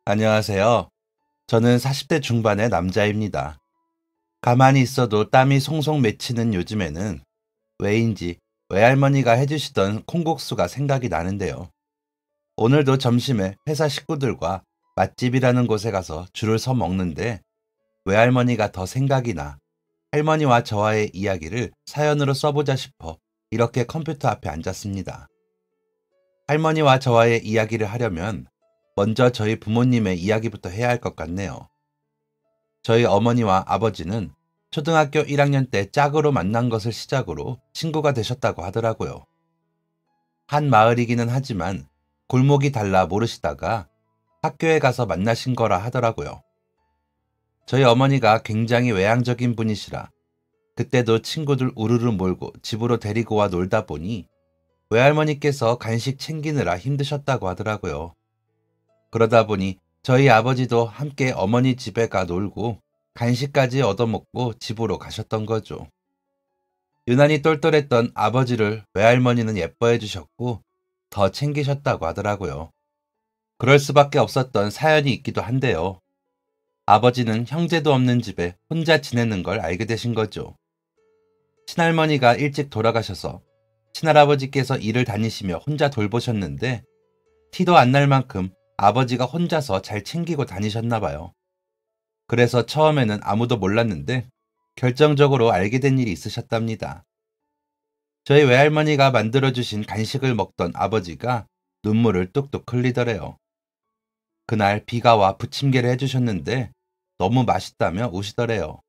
안녕하세요. 저는 40대 중반의 남자입니다. 가만히 있어도 땀이 송송 맺히는 요즘에는 왜인지 외할머니가 해주시던 콩국수가 생각이 나는데요. 오늘도 점심에 회사 식구들과 맛집이라는 곳에 가서 줄을 서 먹는데 외할머니가 더 생각이 나 할머니와 저와의 이야기를 사연으로 써보자 싶어 이렇게 컴퓨터 앞에 앉았습니다. 할머니와 저와의 이야기를 하려면 먼저 저희 부모님의 이야기부터 해야 할 것 같네요. 저희 어머니와 아버지는 초등학교 1학년 때 짝으로 만난 것을 시작으로 친구가 되셨다고 하더라고요. 한 마을이기는 하지만 골목이 달라 모르시다가 학교에 가서 만나신 거라 하더라고요. 저희 어머니가 굉장히 외향적인 분이시라 그때도 친구들 우르르 몰고 집으로 데리고 와 놀다 보니 외할머니께서 간식 챙기느라 힘드셨다고 하더라고요. 그러다 보니 저희 아버지도 함께 어머니 집에 가 놀고 간식까지 얻어먹고 집으로 가셨던 거죠. 유난히 똘똘했던 아버지를 외할머니는 예뻐해 주셨고 더 챙기셨다고 하더라고요. 그럴 수밖에 없었던 사연이 있기도 한데요. 아버지는 형제도 없는 집에 혼자 지내는 걸 알게 되신 거죠. 친할머니가 일찍 돌아가셔서 친할아버지께서 일을 다니시며 혼자 돌보셨는데 티도 안 날 만큼 아버지가 혼자서 잘 챙기고 다니셨나 봐요. 그래서 처음에는 아무도 몰랐는데 결정적으로 알게 된 일이 있으셨답니다. 저희 외할머니가 만들어주신 간식을 먹던 아버지가 눈물을 뚝뚝 흘리더래요. 그날 비가 와 부침개를 해주셨는데 너무 맛있다며 우시더래요.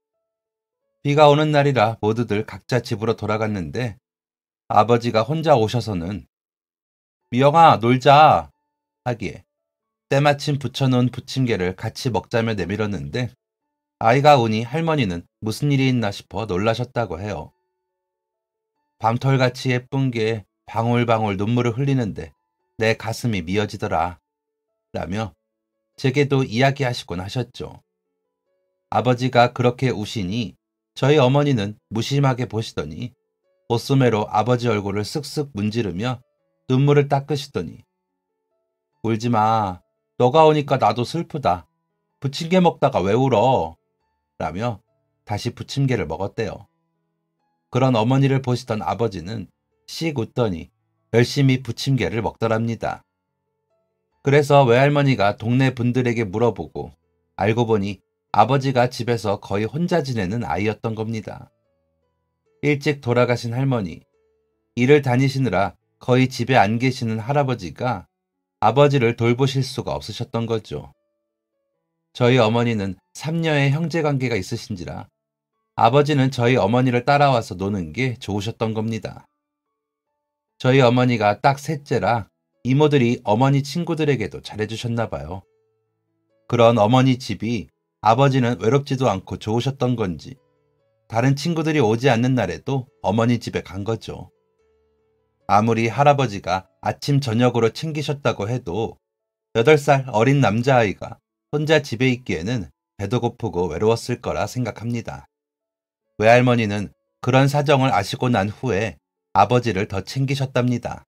비가 오는 날이라 모두들 각자 집으로 돌아갔는데 아버지가 혼자 오셔서는 미영아 놀자 하기에 때마침 부쳐놓은 부침개를 같이 먹자며 내밀었는데 아이가 우니 할머니는 무슨 일이 있나 싶어 놀라셨다고 해요. 밤털같이 예쁜 게 방울방울 눈물을 흘리는데 내 가슴이 미어지더라 라며 제게도 이야기하시곤 하셨죠. 아버지가 그렇게 우시니 저희 어머니는 무심하게 보시더니 옷소매로 아버지 얼굴을 쓱쓱 문지르며 눈물을 닦으시더니 울지 마. 너가 오니까 나도 슬프다. 부침개 먹다가 왜 울어? 라며 다시 부침개를 먹었대요. 그런 어머니를 보시던 아버지는 씩 웃더니 열심히 부침개를 먹더랍니다. 그래서 외할머니가 동네 분들에게 물어보고 알고 보니 아버지가 집에서 거의 혼자 지내는 아이였던 겁니다. 일찍 돌아가신 할머니, 일을 다니시느라 거의 집에 안 계시는 할아버지가 아버지를 돌보실 수가 없으셨던 거죠. 저희 어머니는 3녀의 형제 관계가 있으신지라 아버지는 저희 어머니를 따라와서 노는 게 좋으셨던 겁니다. 저희 어머니가 딱 셋째라 이모들이 어머니 친구들에게도 잘해주셨나 봐요. 그런 어머니 집이 아버지는 외롭지도 않고 좋으셨던 건지 다른 친구들이 오지 않는 날에도 어머니 집에 간 거죠. 아무리 할아버지가 아침 저녁으로 챙기셨다고 해도 8살 어린 남자아이가 혼자 집에 있기에는 배도 고프고 외로웠을 거라 생각합니다. 외할머니는 그런 사정을 아시고 난 후에 아버지를 더 챙기셨답니다.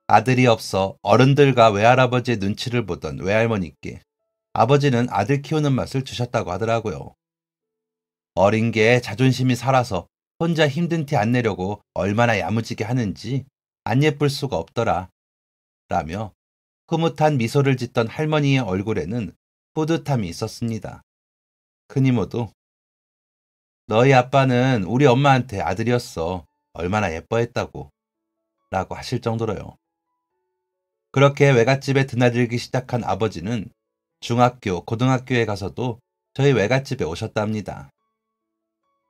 아들이 없어 어른들과 외할아버지의 눈치를 보던 외할머니께 아버지는 아들 키우는 맛을 주셨다고 하더라고요. 어린 게 자존심이 살아서 혼자 힘든 티 안 내려고 얼마나 야무지게 하는지 안 예쁠 수가 없더라. 라며 흐뭇한 미소를 짓던 할머니의 얼굴에는 뿌듯함이 있었습니다. 큰이모도 너희 아빠는 우리 엄마한테 아들이었어. 얼마나 예뻐했다고. 라고 하실 정도로요. 그렇게 외갓집에 드나들기 시작한 아버지는 중학교, 고등학교에 가서도 저희 외갓집에 오셨답니다.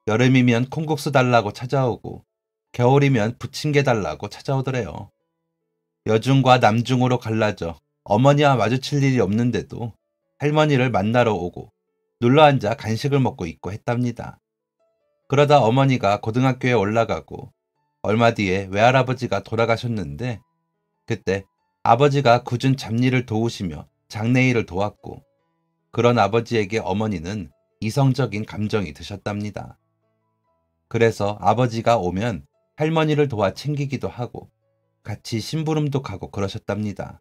여름이면 콩국수 달라고 찾아오고 겨울이면 부침개 달라고 찾아오더래요. 여중과 남중으로 갈라져 어머니와 마주칠 일이 없는데도 할머니를 만나러 오고 눌러앉아 간식을 먹고 있고 했답니다. 그러다 어머니가 고등학교에 올라가고 얼마 뒤에 외할아버지가 돌아가셨는데 그때 아버지가 굳은 잡일을 도우시며 장례일을 도왔고 그런 아버지에게 어머니는 이성적인 감정이 드셨답니다. 그래서 아버지가 오면 할머니를 도와 챙기기도 하고 같이 심부름도 가고 그러셨답니다.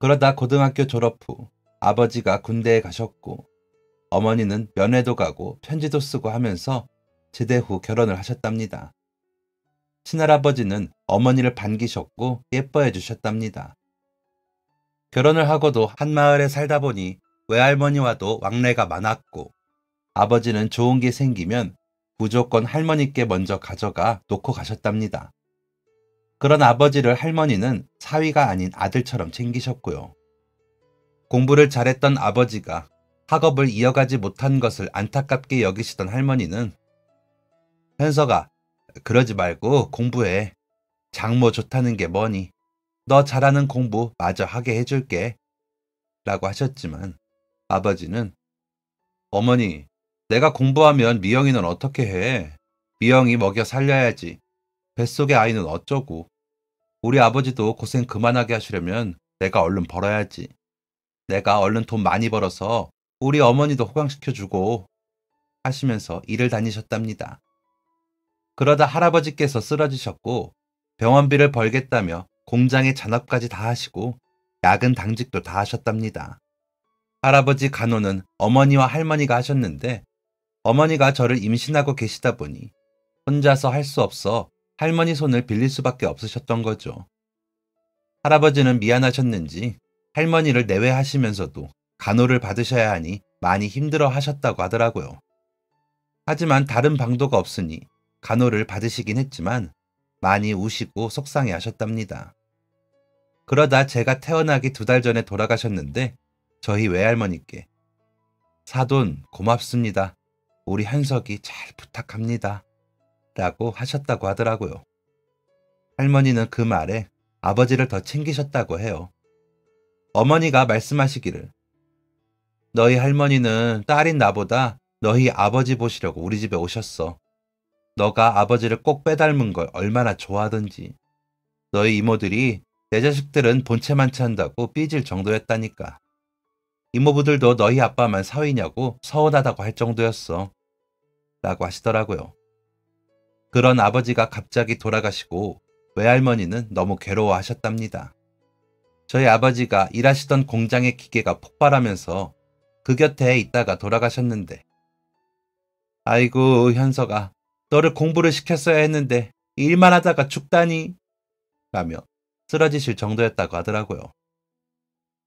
그러다 고등학교 졸업 후 아버지가 군대에 가셨고 어머니는 면회도 가고 편지도 쓰고 하면서 제대 후 결혼을 하셨답니다. 친할아버지는 어머니를 반기셨고 예뻐해 주셨답니다. 결혼을 하고도 한 마을에 살다 보니 외할머니와도 왕래가 많았고 아버지는 좋은 게 생기면 무조건 할머니께 먼저 가져가 놓고 가셨답니다. 그런 아버지를 할머니는 사위가 아닌 아들처럼 챙기셨고요. 공부를 잘했던 아버지가 학업을 이어가지 못한 것을 안타깝게 여기시던 할머니는 현석아, 그러지 말고 공부해. 장모 좋다는 게 뭐니? 너 잘하는 공부 마저 하게 해줄게. 라고 하셨지만 아버지는 어머니, 내가 공부하면 미영이는 어떻게 해? 미영이 먹여 살려야지. 뱃속의 아이는 어쩌고. 우리 아버지도 고생 그만하게 하시려면 내가 얼른 벌어야지. 내가 얼른 돈 많이 벌어서 우리 어머니도 호강시켜주고 하시면서 일을 다니셨답니다. 그러다 할아버지께서 쓰러지셨고 병원비를 벌겠다며 공장의 잔업까지 다 하시고 야근 당직도 다 하셨답니다. 할아버지 간호는 어머니와 할머니가 하셨는데 어머니가 저를 임신하고 계시다 보니 혼자서 할 수 없어 할머니 손을 빌릴 수밖에 없으셨던 거죠. 할아버지는 미안하셨는지 할머니를 내외하시면서도 간호를 받으셔야 하니 많이 힘들어 하셨다고 하더라고요. 하지만 다른 방도가 없으니 간호를 받으시긴 했지만 많이 우시고 속상해 하셨답니다. 그러다 제가 태어나기 2달 전에 돌아가셨는데 저희 외할머니께 사돈 고맙습니다. 우리 현석이 잘 부탁합니다. 라고 하셨다고 하더라고요. 할머니는 그 말에 아버지를 더 챙기셨다고 해요. 어머니가 말씀하시기를 너희 할머니는 딸인 나보다 너희 아버지 보시려고 우리 집에 오셨어. 너가 아버지를 꼭 빼닮은 걸 얼마나 좋아하던지. 너희 이모들이 내 자식들은 본체만치 한다고 삐질 정도였다니까. 이모부들도 너희 아빠만 사위냐고 서운하다고 할 정도였어. 라고 하시더라고요. 그런 아버지가 갑자기 돌아가시고 외할머니는 너무 괴로워하셨답니다. 저희 아버지가 일하시던 공장의 기계가 폭발하면서 그 곁에 있다가 돌아가셨는데 아이고 현석아, 너를 공부를 시켰어야 했는데 일만 하다가 죽다니 라며 쓰러지실 정도였다고 하더라고요.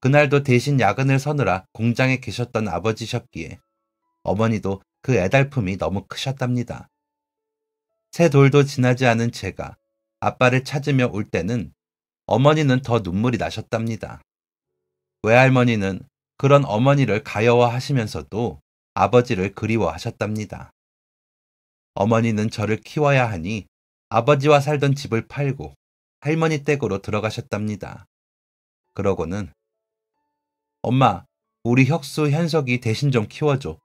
그날도 대신 야근을 서느라 공장에 계셨던 아버지셨기에 어머니도 그 애달픔이 너무 크셨답니다. 새 돌도 지나지 않은 제가 아빠를 찾으며 올 때는 어머니는 더 눈물이 나셨답니다. 외할머니는 그런 어머니를 가여워하시면서도 아버지를 그리워하셨답니다. 어머니는 저를 키워야 하니 아버지와 살던 집을 팔고 할머니 댁으로 들어가셨답니다. 그러고는 엄마, 우리 혁수 현석이 대신 좀 키워줘.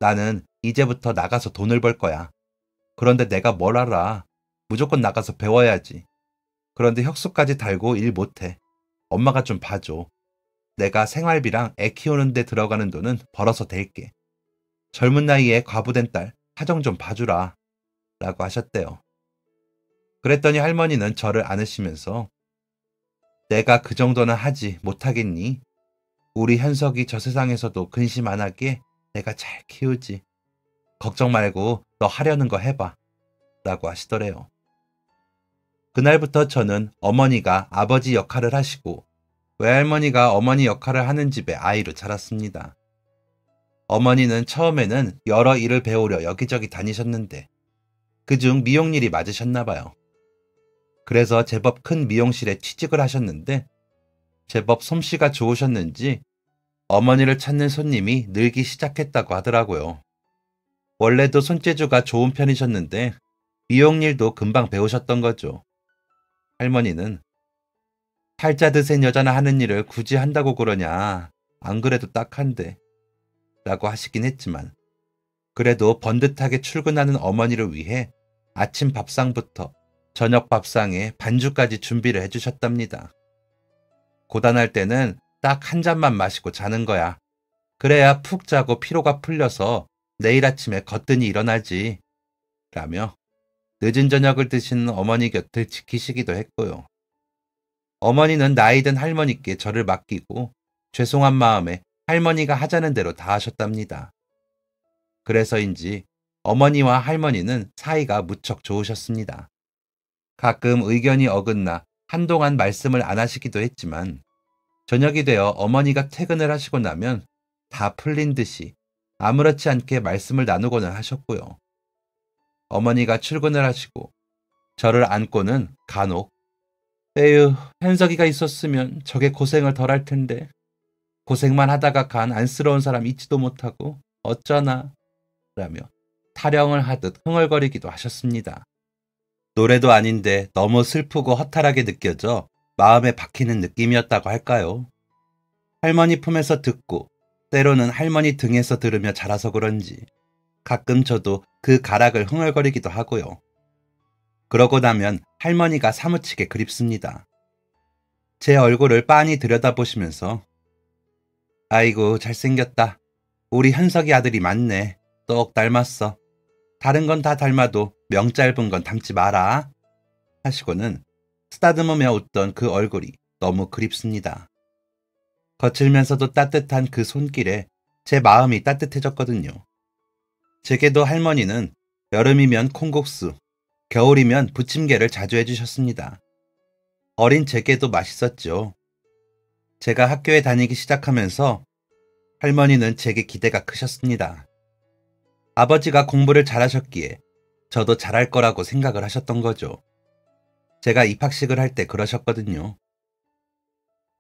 나는 이제부터 나가서 돈을 벌 거야. 그런데 내가 뭘 알아. 무조건 나가서 배워야지. 그런데 혁수까지 달고 일 못해. 엄마가 좀 봐줘. 내가 생활비랑 애 키우는 데 들어가는 돈은 벌어서 댈게. 젊은 나이에 과부된 딸 사정 좀 봐주라. 라고 하셨대요. 그랬더니 할머니는 저를 안으시면서 내가 그 정도는 하지 못하겠니? 우리 현석이 저 세상에서도 근심 안 하게 내가 잘 키우지. 걱정 말고 너 하려는 거 해봐. 라고 하시더래요. 그날부터 저는 어머니가 아버지 역할을 하시고 외할머니가 어머니 역할을 하는 집의 아이로 자랐습니다. 어머니는 처음에는 여러 일을 배우려 여기저기 다니셨는데 그중 미용일이 맞으셨나 봐요. 그래서 제법 큰 미용실에 취직을 하셨는데 제법 솜씨가 좋으셨는지 어머니를 찾는 손님이 늘기 시작했다고 하더라고요. 원래도 손재주가 좋은 편이셨는데 미용일도 금방 배우셨던 거죠. 할머니는 팔자 드센 여자나 하는 일을 굳이 한다고 그러냐. 안 그래도 딱한데. 라고 하시긴 했지만 그래도 번듯하게 출근하는 어머니를 위해 아침 밥상부터 저녁 밥상에 반주까지 준비를 해주셨답니다. 고단할 때는 딱 한 잔만 마시고 자는 거야. 그래야 푹 자고 피로가 풀려서 내일 아침에 거뜬히 일어나지. 라며 늦은 저녁을 드시는 어머니 곁을 지키시기도 했고요. 어머니는 나이 든 할머니께 저를 맡기고 죄송한 마음에 할머니가 하자는 대로 다 하셨답니다. 그래서인지 어머니와 할머니는 사이가 무척 좋으셨습니다. 가끔 의견이 어긋나 한동안 말씀을 안 하시기도 했지만 저녁이 되어 어머니가 퇴근을 하시고 나면 다 풀린 듯이 아무렇지 않게 말씀을 나누고는 하셨고요. 어머니가 출근을 하시고 저를 안고는 간혹 에휴, 현석이가 있었으면 저게 고생을 덜 할 텐데 고생만 하다가 간 안쓰러운 사람 잊지도 못하고 어쩌나 라며 타령을 하듯 흥얼거리기도 하셨습니다. 노래도 아닌데 너무 슬프고 허탈하게 느껴져 마음에 박히는 느낌이었다고 할까요? 할머니 품에서 듣고 때로는 할머니 등에서 들으며 자라서 그런지 가끔 저도 그 가락을 흥얼거리기도 하고요. 그러고 나면 할머니가 사무치게 그립습니다. 제 얼굴을 빤히 들여다보시면서 아이고 잘생겼다. 우리 현석이 아들이 맞네. 똑 닮았어. 다른 건 다 닮아도 명 짧은 건 닮지 마라. 하시고는 쓰다듬으며 웃던 그 얼굴이 너무 그립습니다. 거칠면서도 따뜻한 그 손길에 제 마음이 따뜻해졌거든요. 제게도 할머니는 여름이면 콩국수, 겨울이면 부침개를 자주 해주셨습니다. 어린 제게도 맛있었죠. 제가 학교에 다니기 시작하면서 할머니는 제게 기대가 크셨습니다. 아버지가 공부를 잘하셨기에 저도 잘할 거라고 생각을 하셨던 거죠. 제가 입학식을 할 때 그러셨거든요.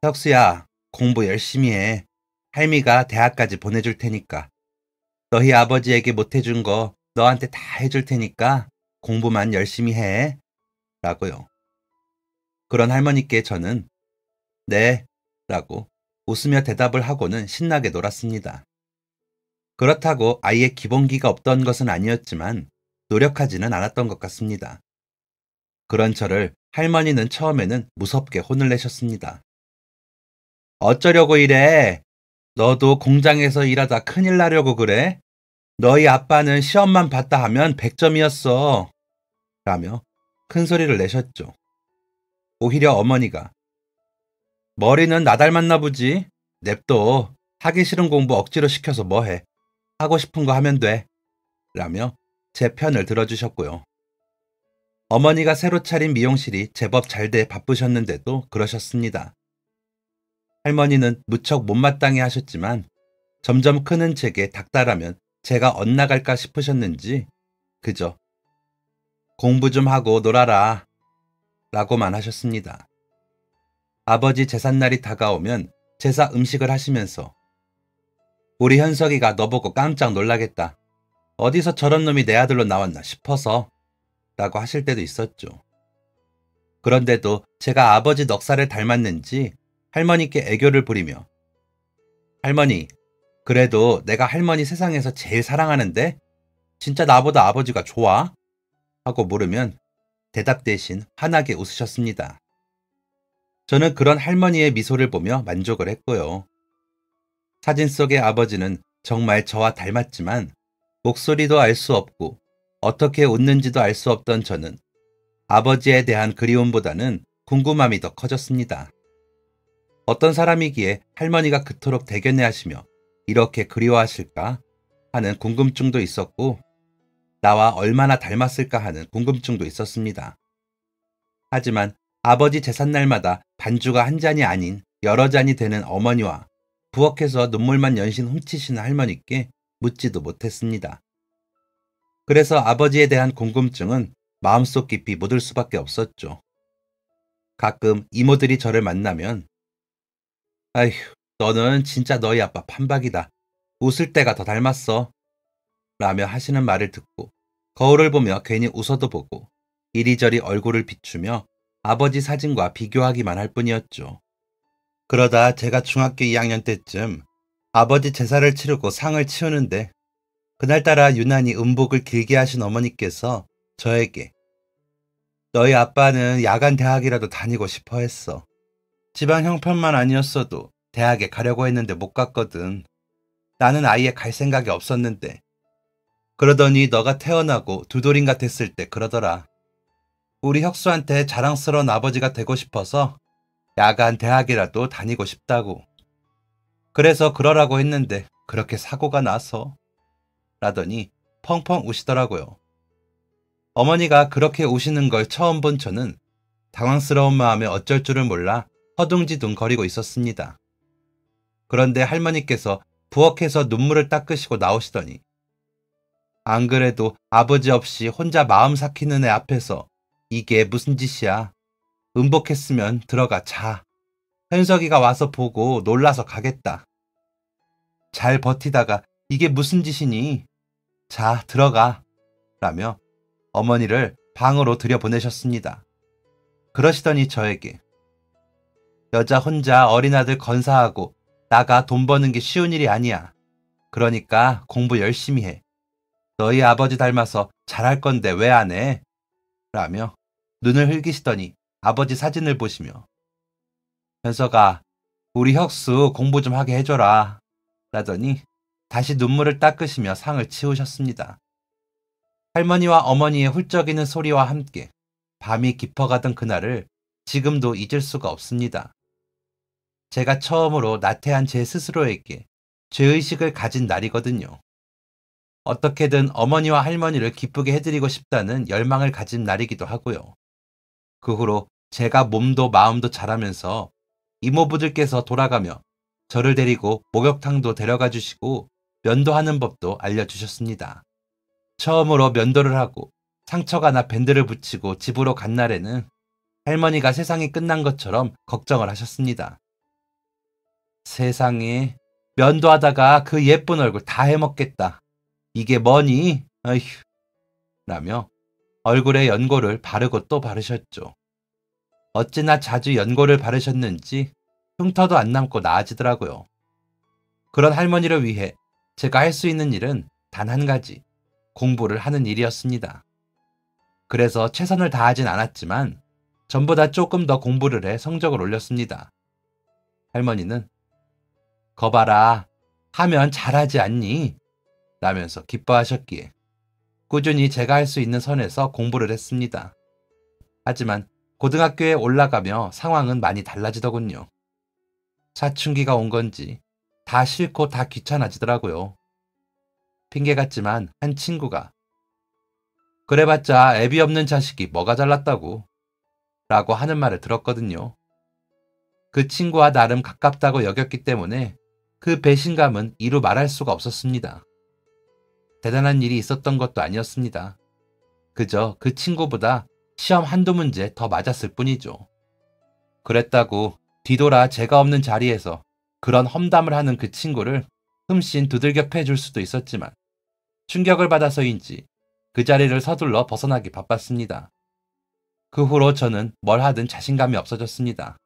혁수야, 공부 열심히 해. 할미가 대학까지 보내줄 테니까. 너희 아버지에게 못해준 거 너한테 다 해줄 테니까 공부만 열심히 해. 라고요. 그런 할머니께 저는 네. 라고 웃으며 대답을 하고는 신나게 놀았습니다. 그렇다고 아예 기본기가 없던 것은 아니었지만 노력하지는 않았던 것 같습니다. 그런 저를 할머니는 처음에는 무섭게 혼을 내셨습니다. 어쩌려고 이래? 너도 공장에서 일하다 큰일 나려고 그래? 너희 아빠는 시험만 봤다 하면 100점이었어. 라며 큰 소리를 내셨죠. 오히려 어머니가 머리는 나 닮았나 보지? 냅둬. 하기 싫은 공부 억지로 시켜서 뭐해? 하고 싶은 거 하면 돼. 라며 제 편을 들어주셨고요. 어머니가 새로 차린 미용실이 제법 잘 돼 바쁘셨는데도 그러셨습니다. 할머니는 무척 못마땅해 하셨지만 점점 크는 제게 닥달하면 제가 엇나갈까 싶으셨는지 그저 공부 좀 하고 놀아라 라고만 하셨습니다. 아버지 제삿날이 다가오면 제사 음식을 하시면서 우리 현석이가 너보고 깜짝 놀라겠다. 어디서 저런 놈이 내 아들로 나왔나 싶어서 라고 하실 때도 있었죠. 그런데도 제가 아버지 넉살을 닮았는지 할머니께 애교를 부리며 할머니, 그래도 내가 할머니 세상에서 제일 사랑하는데 진짜 나보다 아버지가 좋아? 하고 물으면 대답 대신 환하게 웃으셨습니다. 저는 그런 할머니의 미소를 보며 만족을 했고요. 사진 속의 아버지는 정말 저와 닮았지만 목소리도 알 수 없고 어떻게 웃는지도 알 수 없던 저는 아버지에 대한 그리움보다는 궁금함이 더 커졌습니다. 어떤 사람이기에 할머니가 그토록 대견해하시며 이렇게 그리워하실까 하는 궁금증도 있었고 나와 얼마나 닮았을까 하는 궁금증도 있었습니다. 하지만 아버지 제삿날마다 반주가 한 잔이 아닌 여러 잔이 되는 어머니와 부엌에서 눈물만 연신 훔치시는 할머니께 묻지도 못했습니다. 그래서 아버지에 대한 궁금증은 마음속 깊이 묻을 수밖에 없었죠. 가끔 이모들이 저를 만나면 아휴, 너는 진짜 너희 아빠 판박이다. 웃을 때가 더 닮았어. 라며 하시는 말을 듣고 거울을 보며 괜히 웃어도 보고 이리저리 얼굴을 비추며 아버지 사진과 비교하기만 할 뿐이었죠. 그러다 제가 중학교 2학년 때쯤 아버지 제사를 치르고 상을 치우는데 그날따라 유난히 음복을 길게 하신 어머니께서 저에게 너희 아빠는 야간 대학이라도 다니고 싶어 했어. 집안 형편만 아니었어도 대학에 가려고 했는데 못 갔거든. 나는 아예 갈 생각이 없었는데. 그러더니 너가 태어나고 두돌인가 됐을 때 그러더라. 우리 혁수한테 자랑스러운 아버지가 되고 싶어서 야간 대학이라도 다니고 싶다고. 그래서 그러라고 했는데 그렇게 사고가 나서 라더니 펑펑 우시더라고요. 어머니가 그렇게 우시는 걸 처음 본 저는 당황스러운 마음에 어쩔 줄을 몰라 허둥지둥 거리고 있었습니다. 그런데 할머니께서 부엌에서 눈물을 닦으시고 나오시더니 안 그래도 아버지 없이 혼자 마음 삭히는 애 앞에서 이게 무슨 짓이야. 음복했으면 들어가 자. 현석이가 와서 보고 놀라서 가겠다. 잘 버티다가 이게 무슨 짓이니? 자, 들어가. 라며 어머니를 방으로 들여보내셨습니다. 그러시더니 저에게 여자 혼자 어린아들 건사하고 나가 돈 버는 게 쉬운 일이 아니야. 그러니까 공부 열심히 해. 너희 아버지 닮아서 잘할 건데 왜 안 해? 라며 눈을 흘기시더니 아버지 사진을 보시며 현석아, 우리 혁수 공부 좀 하게 해줘라. 라더니 다시 눈물을 닦으시며 상을 치우셨습니다. 할머니와 어머니의 훌쩍이는 소리와 함께 밤이 깊어가던 그날을 지금도 잊을 수가 없습니다. 제가 처음으로 나태한 제 스스로에게 죄의식을 가진 날이거든요. 어떻게든 어머니와 할머니를 기쁘게 해드리고 싶다는 열망을 가진 날이기도 하고요. 그 후로 제가 몸도 마음도 자라면서 이모부들께서 돌아가며 저를 데리고 목욕탕도 데려가 주시고 면도하는 법도 알려주셨습니다. 처음으로 면도를 하고 상처가 나 밴드를 붙이고 집으로 간 날에는 할머니가 세상이 끝난 것처럼 걱정을 하셨습니다. 세상에 면도하다가 그 예쁜 얼굴 다 해먹겠다. 이게 뭐니? 어휴. 라며 얼굴에 연고를 바르고 또 바르셨죠. 어찌나 자주 연고를 바르셨는지 흉터도 안 남고 나아지더라고요. 그런 할머니를 위해 제가 할 수 있는 일은 단 한 가지, 공부를 하는 일이었습니다. 그래서 최선을 다하진 않았지만 전보다 조금 더 공부를 해 성적을 올렸습니다. 할머니는 거봐라, 하면 잘하지 않니? 라면서 기뻐하셨기에 꾸준히 제가 할 수 있는 선에서 공부를 했습니다. 하지만 고등학교에 올라가며 상황은 많이 달라지더군요. 사춘기가 온 건지 다 싫고 다 귀찮아지더라고요. 핑계 같지만 한 친구가 그래봤자 애비 없는 자식이 뭐가 잘났다고 라고 하는 말을 들었거든요. 그 친구와 나름 가깝다고 여겼기 때문에 그 배신감은 이루 말할 수가 없었습니다. 대단한 일이 있었던 것도 아니었습니다. 그저 그 친구보다 시험 한두 문제 더 맞았을 뿐이죠. 그랬다고 뒤돌아 제가 없는 자리에서 그런 험담을 하는 그 친구를 흠씬 두들겨 패줄 수도 있었지만 충격을 받아서인지 그 자리를 서둘러 벗어나기 바빴습니다. 그 후로 저는 뭘 하든 자신감이 없어졌습니다.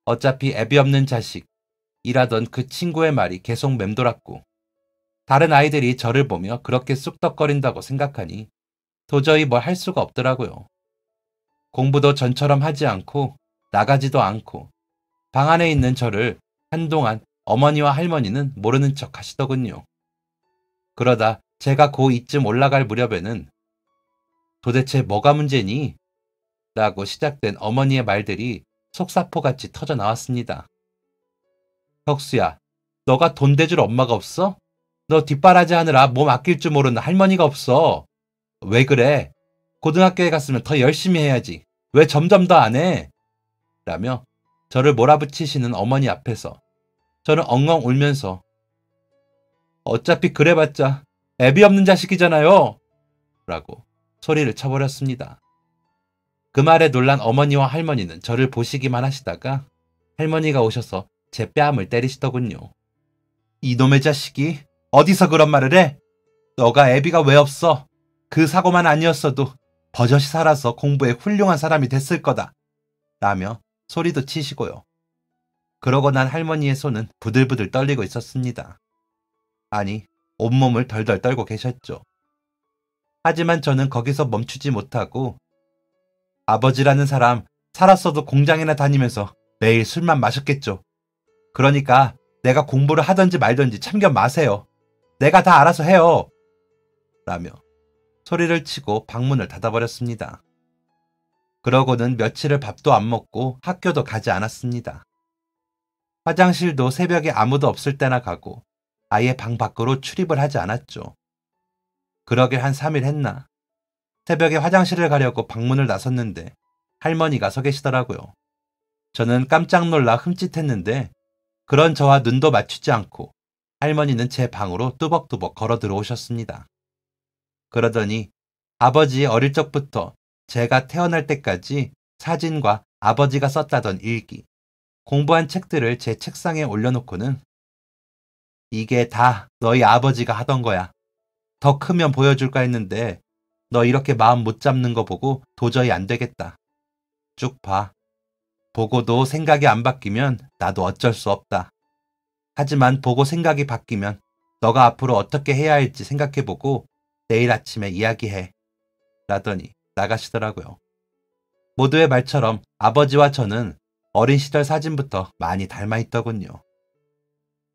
어차피 애비 없는 자식이라던 그 친구의 말이 계속 맴돌았고 다른 아이들이 저를 보며 그렇게 쑥덕거린다고 생각하니 도저히 뭘 할 수가 없더라고요. 공부도 전처럼 하지 않고 나가지도 않고 방 안에 있는 저를 한동안 어머니와 할머니는 모르는 척 하시더군요. 그러다 제가 고2쯤 올라갈 무렵에는 도대체 뭐가 문제니? 라고 시작된 어머니의 말들이 속사포같이 터져 나왔습니다. 혁수야, 너가 돈 대줄 엄마가 없어? 너 뒷바라지 하느라 몸 아낄 줄 모르는 할머니가 없어. 왜 그래? 고등학교에 갔으면 더 열심히 해야지. 왜 점점 더 안 해? 라며 저를 몰아붙이시는 어머니 앞에서 저는 엉엉 울면서 어차피 그래봤자 애비 없는 자식이잖아요. 라고 소리를 쳐버렸습니다. 그 말에 놀란 어머니와 할머니는 저를 보시기만 하시다가 할머니가 오셔서 제 뺨을 때리시더군요. 이놈의 자식이 어디서 그런 말을 해? 너가 애비가 왜 없어? 그 사고만 아니었어도 버젓이 살아서 공부에 훌륭한 사람이 됐을 거다. 라며 소리도 치시고요. 그러고 난 할머니의 손은 부들부들 떨리고 있었습니다. 아니, 온몸을 덜덜 떨고 계셨죠. 하지만 저는 거기서 멈추지 못하고 아버지라는 사람 살았어도 공장이나 다니면서 매일 술만 마셨겠죠. 그러니까 내가 공부를 하든지 말든지 참견 마세요. 내가 다 알아서 해요. 라며 소리를 치고 방문을 닫아버렸습니다. 그러고는 며칠을 밥도 안 먹고 학교도 가지 않았습니다. 화장실도 새벽에 아무도 없을 때나 가고 아예 방 밖으로 출입을 하지 않았죠. 그러길 한 3일 했나? 새벽에 화장실을 가려고 방문을 나섰는데 할머니가 서 계시더라고요. 저는 깜짝 놀라 흠칫했는데 그런 저와 눈도 맞추지 않고 할머니는 제 방으로 뚜벅뚜벅 걸어 들어오셨습니다. 그러더니 아버지 어릴 적부터 제가 태어날 때까지 사진과 아버지가 썼다던 일기, 공부한 책들을 제 책상에 올려놓고는 이게 다 너희 아버지가 하던 거야. 더 크면 보여줄까 했는데 너 이렇게 마음 못 잡는 거 보고 도저히 안 되겠다. 쭉 봐. 보고도 생각이 안 바뀌면 나도 어쩔 수 없다. 하지만 보고 생각이 바뀌면 너가 앞으로 어떻게 해야 할지 생각해보고 내일 아침에 이야기해. 라더니 나가시더라고요. 모두의 말처럼 아버지와 저는 어린 시절 사진부터 많이 닮아있더군요.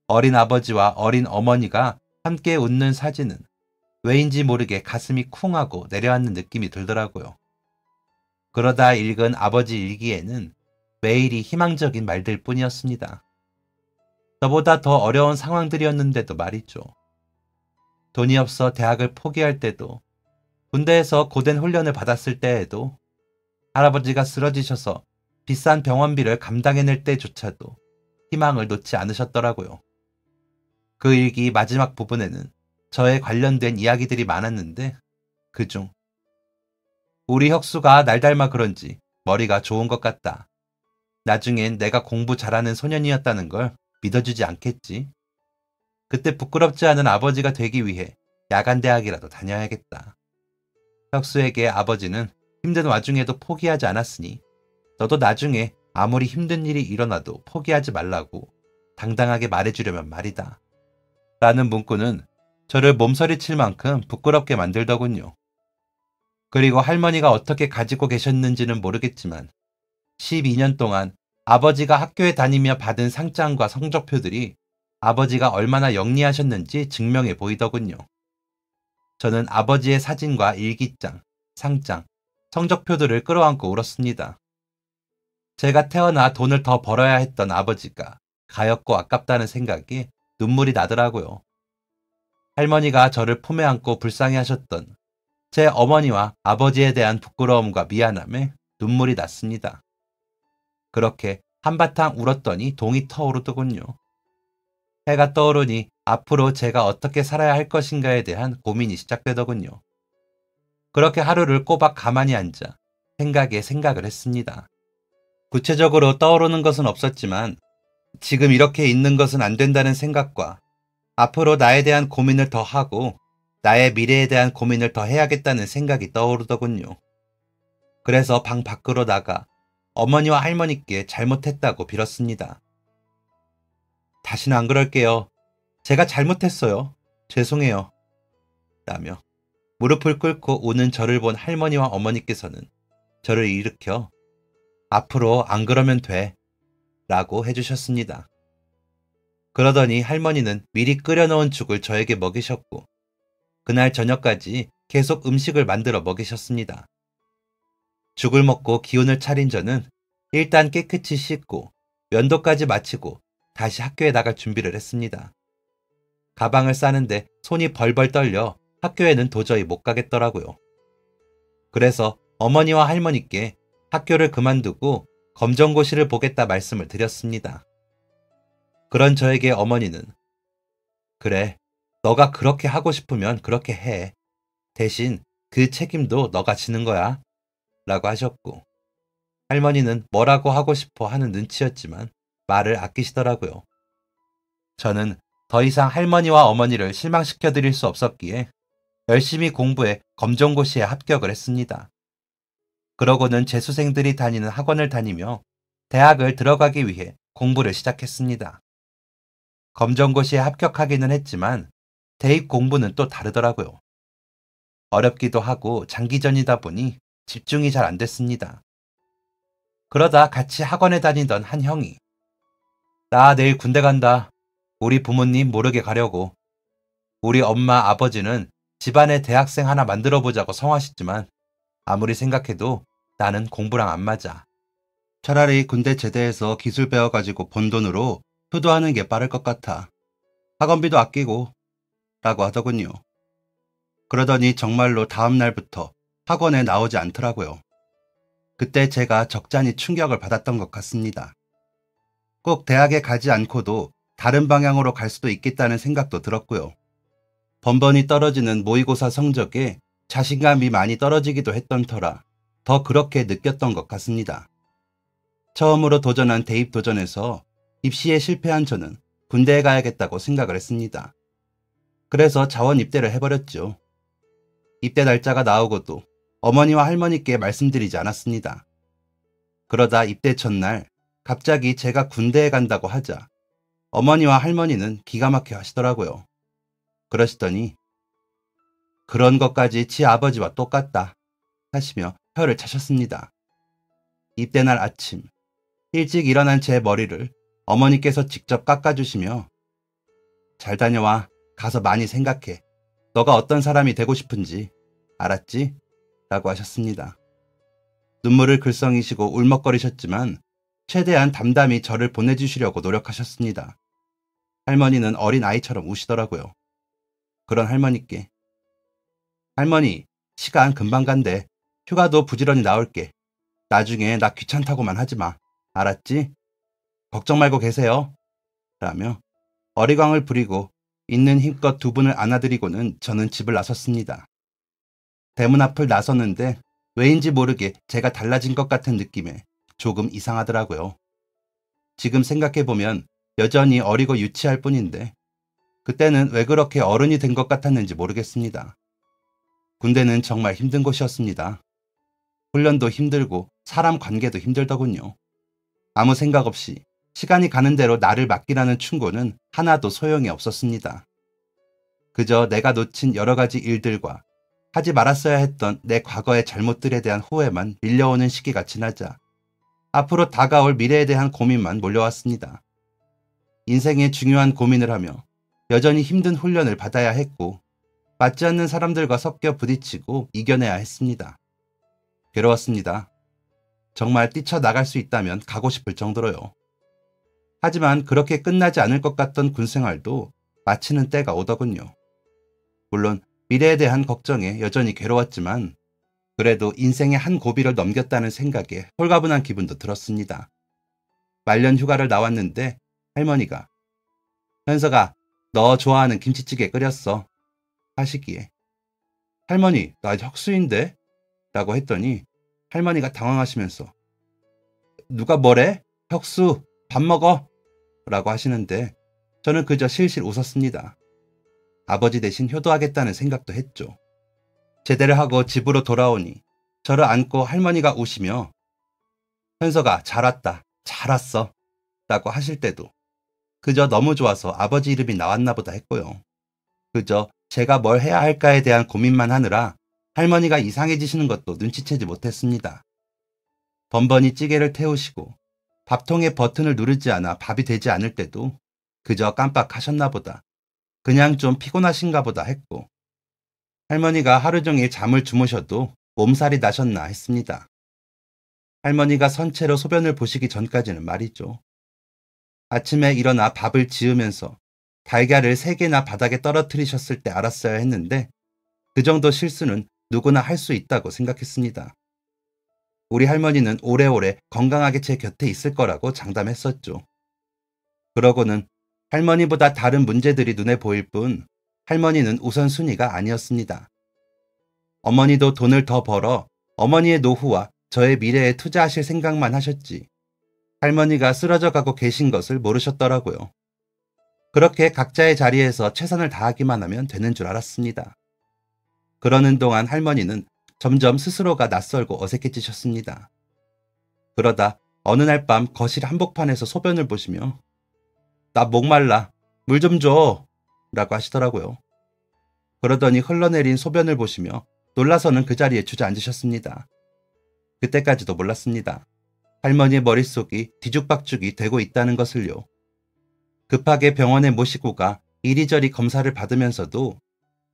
어린 아버지와 어린 어머니가 함께 웃는 사진은 왜인지 모르게 가슴이 쿵하고 내려앉는 느낌이 들더라고요. 그러다 읽은 아버지 일기에는 매일이 희망적인 말들 뿐이었습니다. 저보다 더 어려운 상황들이었는데도 말이죠. 돈이 없어 대학을 포기할 때도, 군대에서 고된 훈련을 받았을 때에도, 할아버지가 쓰러지셔서 비싼 병원비를 감당해낼 때조차도 희망을 놓지 않으셨더라고요. 그 일기 마지막 부분에는 저에 관련된 이야기들이 많았는데 그중 우리 혁수가 날 닮아 그런지 머리가 좋은 것 같다. 나중엔 내가 공부 잘하는 소년이었다는 걸 믿어주지 않겠지. 그때 부끄럽지 않은 아버지가 되기 위해 야간대학이라도 다녀야겠다. 혁수에게 아버지는 힘든 와중에도 포기하지 않았으니 너도 나중에 아무리 힘든 일이 일어나도 포기하지 말라고 당당하게 말해주려면 말이다. 라는 문구는 저를 몸서리칠 만큼 부끄럽게 만들더군요. 그리고 할머니가 어떻게 가지고 계셨는지는 모르겠지만 12년 동안 아버지가 학교에 다니며 받은 상장과 성적표들이 아버지가 얼마나 영리하셨는지 증명해 보이더군요. 저는 아버지의 사진과 일기장, 상장, 성적표들을 끌어안고 울었습니다. 제가 태어나 돈을 더 벌어야 했던 아버지가 가엾고 아깝다는 생각에 눈물이 나더라고요. 할머니가 저를 품에 안고 불쌍해하셨던 제 어머니와 아버지에 대한 부끄러움과 미안함에 눈물이 났습니다. 그렇게 한바탕 울었더니 동이 터오르더군요. 해가 떠오르니 앞으로 제가 어떻게 살아야 할 것인가에 대한 고민이 시작되더군요. 그렇게 하루를 꼬박 가만히 앉아 생각에 생각을 했습니다. 구체적으로 떠오르는 것은 없었지만 지금 이렇게 있는 것은 안 된다는 생각과 앞으로 나에 대한 고민을 더 하고 나의 미래에 대한 고민을 더 해야겠다는 생각이 떠오르더군요. 그래서 방 밖으로 나가 어머니와 할머니께 잘못했다고 빌었습니다. 다시는 안 그럴게요. 제가 잘못했어요. 죄송해요. 라며 무릎을 꿇고 우는 저를 본 할머니와 어머니께서는 저를 일으켜 앞으로 안 그러면 돼 라고 해주셨습니다. 그러더니 할머니는 미리 끓여놓은 죽을 저에게 먹이셨고 그날 저녁까지 계속 음식을 만들어 먹이셨습니다. 죽을 먹고 기운을 차린 저는 일단 깨끗이 씻고 면도까지 마치고 다시 학교에 나갈 준비를 했습니다. 가방을 싸는데 손이 벌벌 떨려 학교에는 도저히 못 가겠더라고요. 그래서 어머니와 할머니께 학교를 그만두고 검정고시를 보겠다 말씀을 드렸습니다. 그런 저에게 어머니는 그래, 너가 그렇게 하고 싶으면 그렇게 해. 대신 그 책임도 너가 지는 거야. 라고 하셨고 할머니는 뭐라고 하고 싶어 하는 눈치였지만 말을 아끼시더라고요. 저는 더 이상 할머니와 어머니를 실망시켜드릴 수 없었기에 열심히 공부해 검정고시에 합격을 했습니다. 그러고는 재수생들이 다니는 학원을 다니며 대학을 들어가기 위해 공부를 시작했습니다. 검정고시에 합격하기는 했지만 대입 공부는 또 다르더라고요. 어렵기도 하고 장기전이다 보니 집중이 잘 안 됐습니다. 그러다 같이 학원에 다니던 한 형이 나 내일 군대 간다. 우리 부모님 모르게 가려고. 우리 엄마 아버지는 집안에 대학생 하나 만들어보자고 성하시지만 아무리 생각해도 나는 공부랑 안 맞아. 차라리 군대 제대해서 기술 배워가지고 번 돈으로 효도하는 게 빠를 것 같아. 학원비도 아끼고 라고 하더군요. 그러더니 정말로 다음 날부터 학원에 나오지 않더라고요. 그때 제가 적잖이 충격을 받았던 것 같습니다. 꼭 대학에 가지 않고도 다른 방향으로 갈 수도 있겠다는 생각도 들었고요. 번번이 떨어지는 모의고사 성적에 자신감이 많이 떨어지기도 했던 터라 더 그렇게 느꼈던 것 같습니다. 처음으로 도전한 대입도전에서 입시에 실패한 저는 군대에 가야겠다고 생각을 했습니다. 그래서 자원 입대를 해버렸죠. 입대 날짜가 나오고도 어머니와 할머니께 말씀드리지 않았습니다. 그러다 입대 첫날 갑자기 제가 군대에 간다고 하자 어머니와 할머니는 기가 막혀 하시더라고요. 그러시더니 그런 것까지 지 아버지와 똑같다 하시며 혀를 차셨습니다. 입대 날 아침 일찍 일어난 제 머리를 어머니께서 직접 깎아주시며 잘 다녀와. 가서 많이 생각해. 너가 어떤 사람이 되고 싶은지 알았지? 라고 하셨습니다. 눈물을 글썽이시고 울먹거리셨지만 최대한 담담히 저를 보내주시려고 노력하셨습니다. 할머니는 어린 아이처럼 우시더라고요. 그런 할머니께 할머니, 시간 금방 간대. 휴가도 부지런히 나올게. 나중에 나 귀찮다고만 하지 마. 알았지? 걱정 말고 계세요. 라며 어리광을 부리고 있는 힘껏 두 분을 안아드리고는 저는 집을 나섰습니다. 대문 앞을 나섰는데 왜인지 모르게 제가 달라진 것 같은 느낌에 조금 이상하더라고요. 지금 생각해보면 여전히 어리고 유치할 뿐인데 그때는 왜 그렇게 어른이 된 것 같았는지 모르겠습니다. 군대는 정말 힘든 곳이었습니다. 훈련도 힘들고 사람 관계도 힘들더군요. 아무 생각 없이 시간이 가는 대로 나를 맡기라는 충고는 하나도 소용이 없었습니다. 그저 내가 놓친 여러 가지 일들과 하지 말았어야 했던 내 과거의 잘못들에 대한 후회만 밀려오는 시기가 지나자 앞으로 다가올 미래에 대한 고민만 몰려왔습니다. 인생의 중요한 고민을 하며 여전히 힘든 훈련을 받아야 했고 맞지 않는 사람들과 섞여 부딪히고 이겨내야 했습니다. 괴로웠습니다. 정말 뛰쳐나갈 수 있다면 가고 싶을 정도로요. 하지만 그렇게 끝나지 않을 것 같던 군생활도 마치는 때가 오더군요. 물론 미래에 대한 걱정에 여전히 괴로웠지만 그래도 인생의 한 고비를 넘겼다는 생각에 홀가분한 기분도 들었습니다. 말년 휴가를 나왔는데 할머니가 현서가 너 좋아하는 김치찌개 끓였어 하시기에 할머니 나 혁수인데? 라고 했더니 할머니가 당황하시면서 누가 뭐래? 혁수 밥 먹어 라고 하시는데 저는 그저 실실 웃었습니다. 아버지 대신 효도하겠다는 생각도 했죠. 제대를 하고 집으로 돌아오니 저를 안고 할머니가 우시며 현서가 잘 왔다 잘 왔어 라고 하실 때도 그저 너무 좋아서 아버지 이름이 나왔나 보다 했고요. 그저 제가 뭘 해야 할까에 대한 고민만 하느라 할머니가 이상해지시는 것도 눈치채지 못했습니다. 번번이 찌개를 태우시고 밥통의 버튼을 누르지 않아 밥이 되지 않을 때도 그저 깜빡하셨나 보다. 그냥 좀 피곤하신가 보다 했고 할머니가 하루 종일 잠을 주무셔도 몸살이 나셨나 했습니다. 할머니가 선체로 소변을 보시기 전까지는 말이죠. 아침에 일어나 밥을 지으면서 달걀을 3개나 바닥에 떨어뜨리셨을 때 알았어야 했는데 그 정도 실수는 누구나 할 수 있다고 생각했습니다. 우리 할머니는 오래오래 건강하게 제 곁에 있을 거라고 장담했었죠. 그러고는 할머니보다 다른 문제들이 눈에 보일 뿐 할머니는 우선순위가 아니었습니다. 어머니도 돈을 더 벌어 어머니의 노후와 저의 미래에 투자하실 생각만 하셨지 할머니가 쓰러져 가고 계신 것을 모르셨더라고요. 그렇게 각자의 자리에서 최선을 다하기만 하면 되는 줄 알았습니다. 그러는 동안 할머니는 점점 스스로가 낯설고 어색해지셨습니다. 그러다 어느 날 밤 거실 한복판에서 소변을 보시며 나 목말라 물 좀 줘 라고 하시더라고요. 그러더니 흘러내린 소변을 보시며 놀라서는 그 자리에 주저앉으셨습니다. 그때까지도 몰랐습니다. 할머니의 머릿속이 뒤죽박죽이 되고 있다는 것을요. 급하게 병원에 모시고 가 이리저리 검사를 받으면서도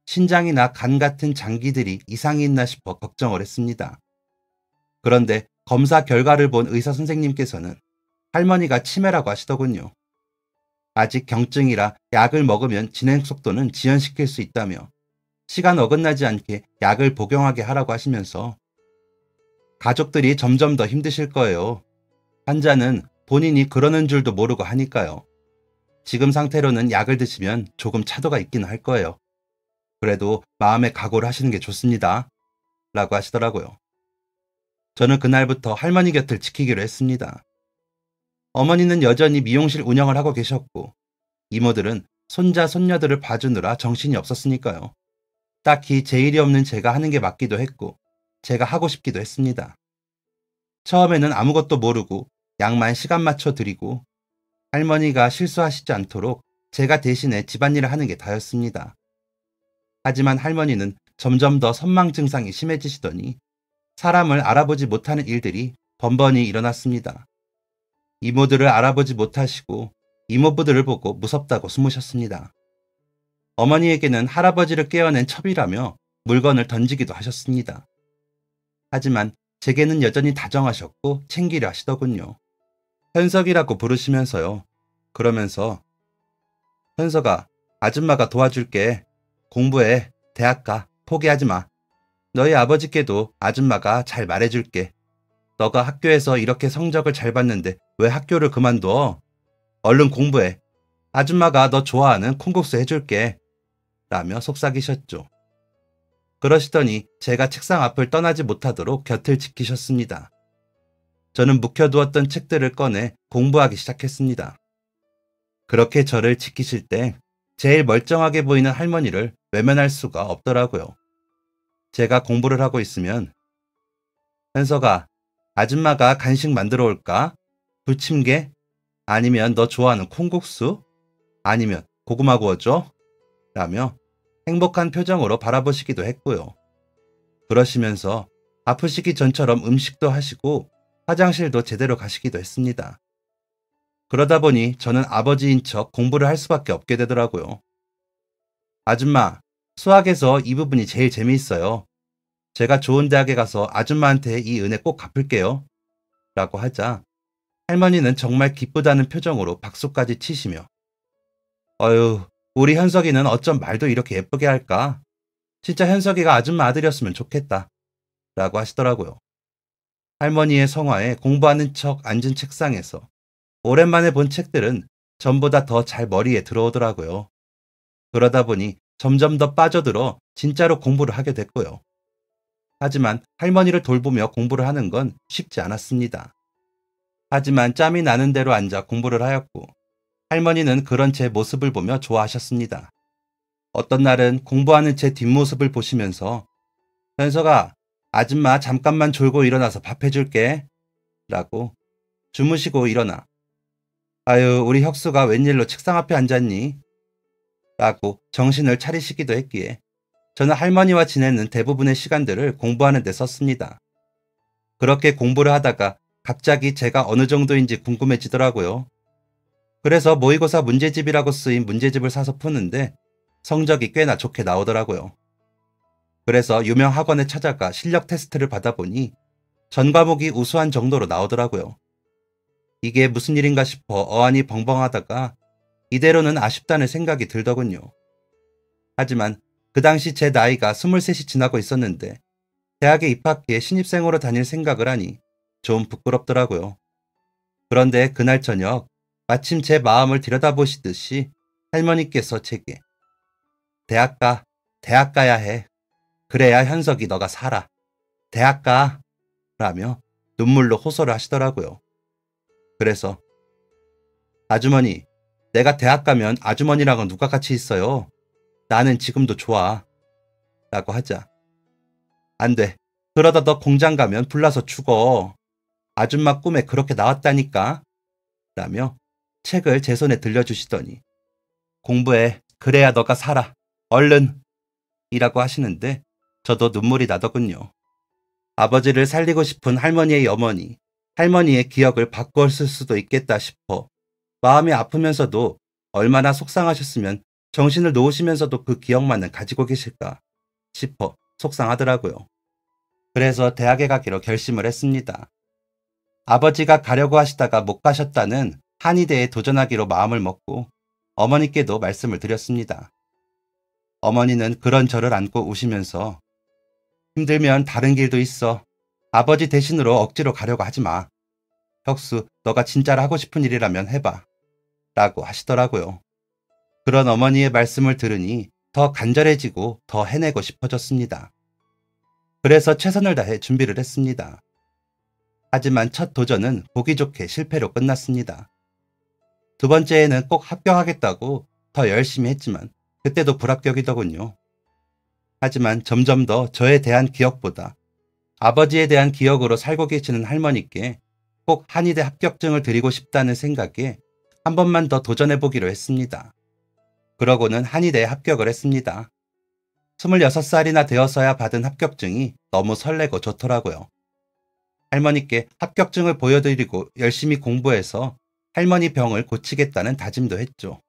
신장이나 간 같은 장기들이 이상이 있나 싶어 걱정을 했습니다. 그런데 검사 결과를 본 의사 선생님께서는 할머니가 치매라고 하시더군요. 아직 경증이라 약을 먹으면 진행 속도는 지연시킬 수 있다며 시간 어긋나지 않게 약을 복용하게 하라고 하시면서 가족들이 점점 더 힘드실 거예요. 환자는 본인이 그러는 줄도 모르고 하니까요. 지금 상태로는 약을 드시면 조금 차도가 있긴 할 거예요. 그래도 마음의 각오를 하시는 게 좋습니다. 라고 하시더라고요. 저는 그날부터 할머니 곁을 지키기로 했습니다. 어머니는 여전히 미용실 운영을 하고 계셨고 이모들은 손자 손녀들을 봐주느라 정신이 없었으니까요. 딱히 제 일이 없는 제가 하는 게 맞기도 했고 제가 하고 싶기도 했습니다. 처음에는 아무것도 모르고 약만 시간 맞춰 드리고 할머니가 실수하시지 않도록 제가 대신에 집안일을 하는 게 다였습니다. 하지만 할머니는 점점 더 선망 증상이 심해지시더니 사람을 알아보지 못하는 일들이 번번이 일어났습니다. 이모들을 알아보지 못하시고 이모부들을 보고 무섭다고 숨으셨습니다. 어머니에게는 할아버지를 깨어낸 첩이라며 물건을 던지기도 하셨습니다. 하지만 제게는 여전히 다정하셨고 챙기려 하시더군요. 현석이라고 부르시면서요. 그러면서 현석아, 아줌마가 도와줄게. 공부해. 대학 가. 포기하지 마. 너희 아버지께도 아줌마가 잘 말해줄게. 너가 학교에서 이렇게 성적을 잘 봤는데 왜 학교를 그만둬? 얼른 공부해. 아줌마가 너 좋아하는 콩국수 해줄게. 라며 속삭이셨죠. 그러시더니 제가 책상 앞을 떠나지 못하도록 곁을 지키셨습니다. 저는 묵혀두었던 책들을 꺼내 공부하기 시작했습니다. 그렇게 저를 지키실 때 제일 멀쩡하게 보이는 할머니를 외면할 수가 없더라고요. 제가 공부를 하고 있으면 현석아, 아줌마가 간식 만들어 올까? 부침개? 아니면 너 좋아하는 콩국수? 아니면 고구마 구워줘? 라며 행복한 표정으로 바라보시기도 했고요. 그러시면서 아프시기 전처럼 음식도 하시고 화장실도 제대로 가시기도 했습니다. 그러다 보니 저는 아버지인 척 공부를 할 수밖에 없게 되더라고요. 아줌마, 수학에서 이 부분이 제일 재미있어요. 제가 좋은 대학에 가서 아줌마한테 이 은혜 꼭 갚을게요. 라고 하자 할머니는 정말 기쁘다는 표정으로 박수까지 치시며 어휴, 우리 현석이는 어쩜 말도 이렇게 예쁘게 할까? 진짜 현석이가 아줌마 아들이었으면 좋겠다. 라고 하시더라고요. 할머니의 성화에 공부하는 척 앉은 책상에서 오랜만에 본 책들은 전보다 더 잘 머리에 들어오더라고요. 그러다 보니 점점 더 빠져들어 진짜로 공부를 하게 됐고요. 하지만 할머니를 돌보며 공부를 하는 건 쉽지 않았습니다. 하지만 짬이 나는 대로 앉아 공부를 하였고 할머니는 그런 제 모습을 보며 좋아하셨습니다. 어떤 날은 공부하는 제 뒷모습을 보시면서 현석아, 아줌마 잠깐만 졸고 일어나서 밥 해줄게. 라고 주무시고 일어나 아유, 우리 혁수가 웬일로 책상 앞에 앉았니? 라고 정신을 차리시기도 했기에 저는 할머니와 지내는 대부분의 시간들을 공부하는 데 썼습니다. 그렇게 공부를 하다가 갑자기 제가 어느 정도인지 궁금해지더라고요. 그래서 모의고사 문제집이라고 쓰인 문제집을 사서 푸는데 성적이 꽤나 좋게 나오더라고요. 그래서 유명 학원에 찾아가 실력 테스트를 받아보니 전 과목이 우수한 정도로 나오더라고요. 이게 무슨 일인가 싶어 어안이 벙벙하다가 이대로는 아쉽다는 생각이 들더군요. 하지만 그 당시 제 나이가 23이 지나고 있었는데 대학에 입학해 신입생으로 다닐 생각을 하니 좀 부끄럽더라고요. 그런데 그날 저녁 마침 제 마음을 들여다보시듯이 할머니께서 제게 대학 가야 해. 그래야 현석이 너가 살아. 대학 가. 라며 눈물로 호소를 하시더라고요. 그래서 아주머니, 내가 대학 가면 아주머니랑은 누가 같이 있어요? 나는 지금도 좋아. 라고 하자 안 돼. 그러다 너 공장 가면 불나서 죽어. 아줌마 꿈에 그렇게 나왔다니까. 라며 책을 제 손에 들려주시더니 공부해. 그래야 너가 살아. 얼른. 이라고 하시는데 저도 눈물이 나더군요. 아버지를 살리고 싶은 할머니의 어머니, 할머니의 기억을 바꾸었을 수도 있겠다 싶어 마음이 아프면서도 얼마나 속상하셨으면 정신을 놓으시면서도 그 기억만은 가지고 계실까 싶어 속상하더라고요. 그래서 대학에 가기로 결심을 했습니다. 아버지가 가려고 하시다가 못 가셨다는 한의대에 도전하기로 마음을 먹고 어머니께도 말씀을 드렸습니다. 어머니는 그런 저를 안고 우시면서 힘들면 다른 길도 있어. 아버지 대신으로 억지로 가려고 하지 마. 혁수, 너가 진짜로 하고 싶은 일이라면 해봐. 라고 하시더라고요. 그런 어머니의 말씀을 들으니 더 간절해지고 더 해내고 싶어졌습니다. 그래서 최선을 다해 준비를 했습니다. 하지만 첫 도전은 보기 좋게 실패로 끝났습니다. 두 번째에는 꼭 합격하겠다고 더 열심히 했지만 그때도 불합격이더군요. 하지만 점점 더 저에 대한 기억보다 아버지에 대한 기억으로 살고 계시는 할머니께 꼭 한의대 합격증을 드리고 싶다는 생각에 한 번만 더 도전해보기로 했습니다. 그러고는 한의대에 합격을 했습니다. 26살이나 되어서야 받은 합격증이 너무 설레고 좋더라고요. 할머니께 합격증을 보여드리고 열심히 공부해서 할머니 병을 고치겠다는 다짐도 했죠.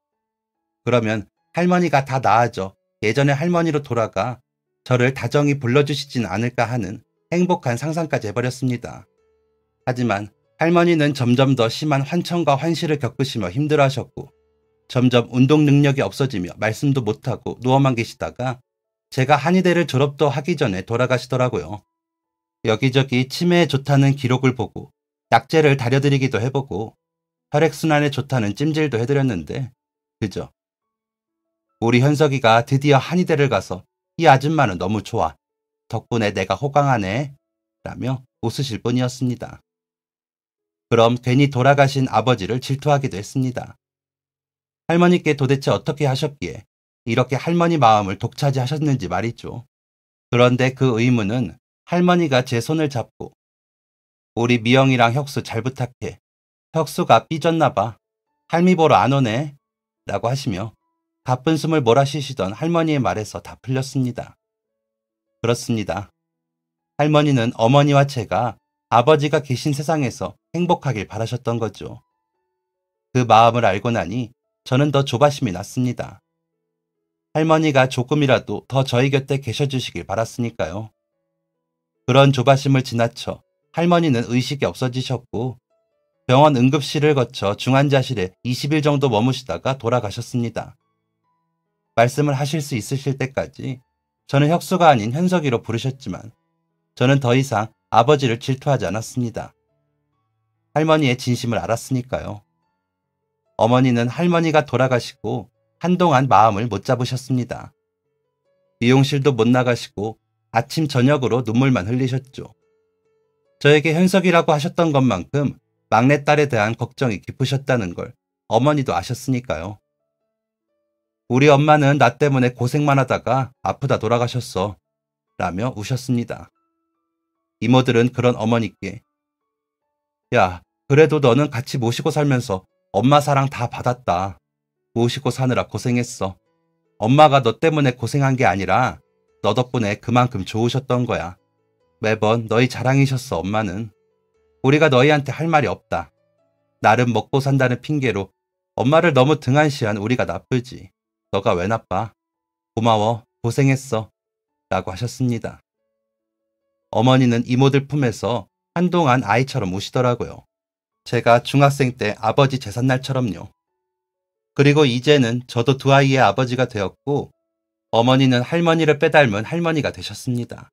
그러면 할머니가 다 나아져 예전의 할머니로 돌아가 저를 다정히 불러주시진 않을까 하는 행복한 상상까지 해버렸습니다. 하지만 할머니는 점점 더 심한 환청과 환시를 겪으시며 힘들어하셨고 점점 운동 능력이 없어지며 말씀도 못하고 누워만 계시다가 제가 한의대를 졸업도 하기 전에 돌아가시더라고요. 여기저기 치매에 좋다는 기록을 보고 약재를 다려드리기도 해보고 혈액순환에 좋다는 찜질도 해드렸는데 그저 우리 현석이가 드디어 한의대를 가서 이 아줌마는 너무 좋아. 덕분에 내가 호강하네. 라며 웃으실 뿐이었습니다. 그럼 괜히 돌아가신 아버지를 질투하기도 했습니다. 할머니께 도대체 어떻게 하셨기에 이렇게 할머니 마음을 독차지하셨는지 말이죠. 그런데 그 의문은 할머니가 제 손을 잡고 우리 미영이랑 혁수 잘 부탁해. 혁수가 삐졌나 봐. 할미 보러 안 오네. 라고 하시며 가쁜 숨을 몰아쉬시던 할머니의 말에서 다 풀렸습니다. 그렇습니다. 할머니는 어머니와 제가 아버지가 계신 세상에서 행복하길 바라셨던 거죠. 그 마음을 알고 나니 저는 더 조바심이 났습니다. 할머니가 조금이라도 더 저희 곁에 계셔주시길 바랐으니까요. 그런 조바심을 지나쳐 할머니는 의식이 없어지셨고 병원 응급실을 거쳐 중환자실에 20일 정도 머무시다가 돌아가셨습니다. 말씀을 하실 수 있으실 때까지 저는 혁수가 아닌 현석이로 부르셨지만 저는 더 이상 아버지를 질투하지 않았습니다. 할머니의 진심을 알았으니까요. 어머니는 할머니가 돌아가시고 한동안 마음을 못 잡으셨습니다. 미용실도 못 나가시고 아침 저녁으로 눈물만 흘리셨죠. 저에게 현석이라고 하셨던 것만큼 막내딸에 대한 걱정이 깊으셨다는 걸 어머니도 아셨으니까요. 우리 엄마는 나 때문에 고생만 하다가 아프다 돌아가셨어. 라며 우셨습니다. 이모들은 그런 어머니께 야, 그래도 너는 같이 모시고 살면서 엄마 사랑 다 받았다. 모시고 사느라 고생했어. 엄마가 너 때문에 고생한 게 아니라 너 덕분에 그만큼 좋으셨던 거야. 매번 너희 자랑이셨어, 엄마는. 우리가 너희한테 할 말이 없다. 나름 먹고 산다는 핑계로 엄마를 너무 등한시한 우리가 나쁘지. 너가 왜 나빠? 고마워. 고생했어. 라고 하셨습니다. 어머니는 이모들 품에서 한동안 아이처럼 우시더라고요. 제가 중학생 때 아버지 제삿날처럼요. 그리고 이제는 저도 두 아이의 아버지가 되었고 어머니는 할머니를 빼닮은 할머니가 되셨습니다.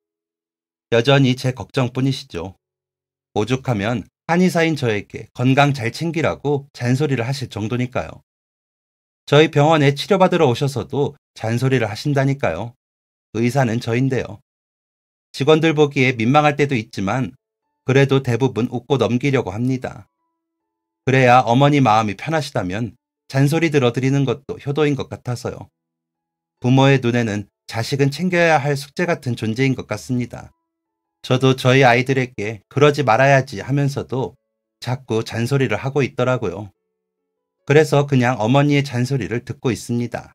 여전히 제 걱정뿐이시죠. 오죽하면 한의사인 저에게 건강 잘 챙기라고 잔소리를 하실 정도니까요. 저희 병원에 치료받으러 오셔서도 잔소리를 하신다니까요. 의사는 저인데요. 직원들 보기에 민망할 때도 있지만 그래도 대부분 웃고 넘기려고 합니다. 그래야 어머니 마음이 편하시다면 잔소리 들어드리는 것도 효도인 것 같아서요. 부모의 눈에는 자식은 챙겨야 할 숙제 같은 존재인 것 같습니다. 저도 저희 아이들에게 그러지 말아야지 하면서도 자꾸 잔소리를 하고 있더라고요. 그래서 그냥 어머니의 잔소리를 듣고 있습니다.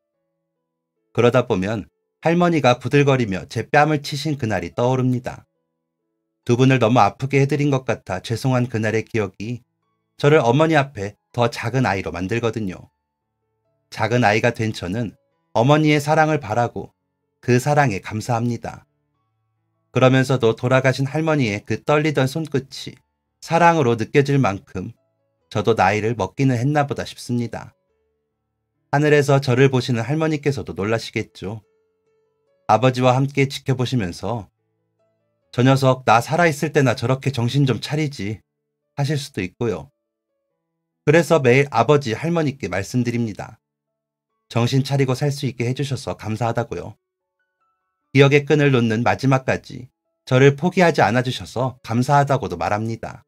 그러다 보면 할머니가 부들거리며 제 뺨을 치신 그날이 떠오릅니다. 두 분을 너무 아프게 해드린 것 같아 죄송한 그날의 기억이 저를 어머니 앞에 더 작은 아이로 만들거든요. 작은 아이가 된 저는 어머니의 사랑을 바라고 그 사랑에 감사합니다. 그러면서도 돌아가신 할머니의 그 떨리던 손끝이 사랑으로 느껴질 만큼 저도 나이를 먹기는 했나 보다 싶습니다. 하늘에서 저를 보시는 할머니께서도 놀라시겠죠. 아버지와 함께 지켜보시면서 저 녀석 나 살아있을 때나 저렇게 정신 좀 차리지 하실 수도 있고요. 그래서 매일 아버지, 할머니께 말씀드립니다. 정신 차리고 살 수 있게 해주셔서 감사하다고요. 기억의 끈을 놓는 마지막까지 저를 포기하지 않아주셔서 감사하다고도 말합니다.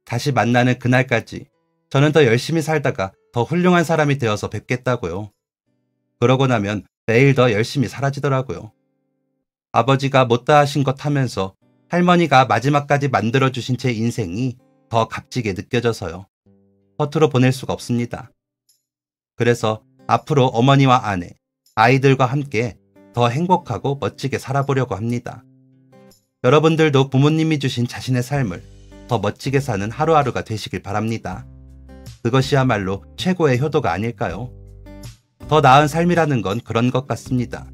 다시 만나는 그날까지 저는 더 열심히 살다가 더 훌륭한 사람이 되어서 뵙겠다고요. 그러고 나면 매일 더 열심히 사라지더라고요. 아버지가 못다 하신 것 하면서 할머니가 마지막까지 만들어주신 제 인생이 더 값지게 느껴져서요. 허투루 보낼 수가 없습니다. 그래서 앞으로 어머니와 아내, 아이들과 함께 더 행복하고 멋지게 살아보려고 합니다. 여러분들도 부모님이 주신 자신의 삶을 더 멋지게 사는 하루하루가 되시길 바랍니다. 그것이야말로 최고의 효도가 아닐까요? 더 나은 삶이라는 건 그런 것 같습니다.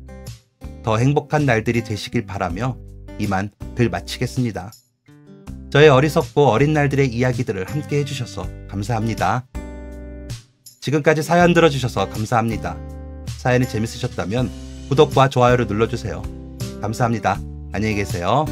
더 행복한 날들이 되시길 바라며 이만 글 마치겠습니다. 저의 어리석고 어린 날들의 이야기들을 함께 해주셔서 감사합니다. 지금까지 사연 들어주셔서 감사합니다. 사연이 재밌으셨다면 구독과 좋아요를 눌러주세요. 감사합니다. 안녕히 계세요.